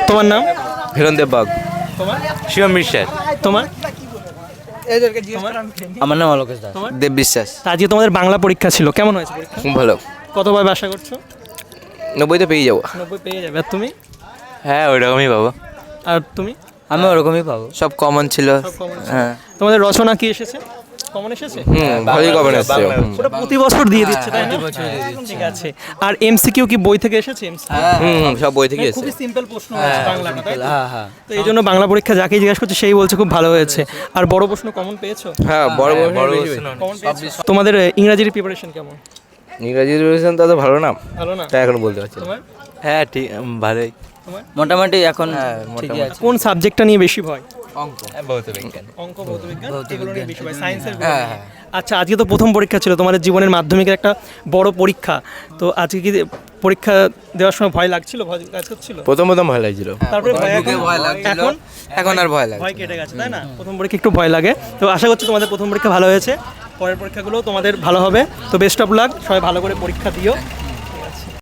তোমার নাম? হিরণদেব বাগ। তোমার? শিবম বিশ্বাস। তোমার? আমার নাম অলোকেশ দাস। তোমার? দেব বিশ্বাস। আজকে তোমাদের বাংলা পরীক্ষা ছিল, কেমন হয়েছে পরীক্ষা? খুব ভালো। কত পাবে আশা করছো? 90 তো পেয়ে যাবো। 90 পেয়ে যাবে। আর তুমি? হ্যাঁ ওইরকমই পাবো। আর তুমি? আমি ওরকমই পাবো। সব কমন ছিল। সব common ছিল। হ্যাঁ। তোমাদের রচনা কি এসেছে? কমন এসেছে? ভালোই কমন এসছে। ওটা প্রতি বছর দিয়ে দিচ্ছে তাই না? ঠিক আছে। আর এমসিকিউ কি বই থেকে এসেছে? সব বই থেকে এসছে। খুবই সিম্পল প্রশ্ন হয়েছে বাংলাটা, তাই তো? হ্যাঁ। তো এই জন্য বাংলা পরীক্ষা যাকেই জিজ্ঞাসা করছে সেই বলছে খুব ভালো হয়েছে। আর বড় প্রশ্ন কমন পেয়েছো? হ্যাঁ বড় বড় কমন পেয়েছো? তোমাদের ইংরাজির প্রিপারেশন কেমন? ইংরাজি রিভিশন তো ভালো না, ভালো না? তাই এখন বলতে পারছি না। তোমার? হ্যাঁ ঠিক ভালোই। তোমার? মোটামুটি এখন ঠিকই আছে। কোন সাবজেক্টটা নিয়ে বেশি ভয়? অঙ্ক ভৌতবিজ্ঞান। অঙ্ক, ভৌতবিজ্ঞান, এগুলো নিয়ে বেশি ভয়, সায়েন্সের গুলো নিয়ে। আচ্ছা, আজকে তো প্রথম পরীক্ষা ছিল তোমাদের জীবনের মাধ্যমিকের একটা বড় পরীক্ষা। তো আজকে কি পরীক্ষা দেওয়ার সময় ভয় লাগছিল, ভয় কাজ করছিল? প্রথম ভয় লাগছিল, তারপরে এখন এখন আর ভয় লাগে। ভয় কেটে গেছে তাই না? প্রথম পরীক্ষা একটু ভয় লাগে। তো আশা করছি তোমাদের প্রথম পরীক্ষা ভালো হয়েছে, পরের পরীক্ষাগুলো তোমাদের ভালো হবে। তো বেস্ট অফ লাক, সবাই ভালো করে পরীক্ষা দিও।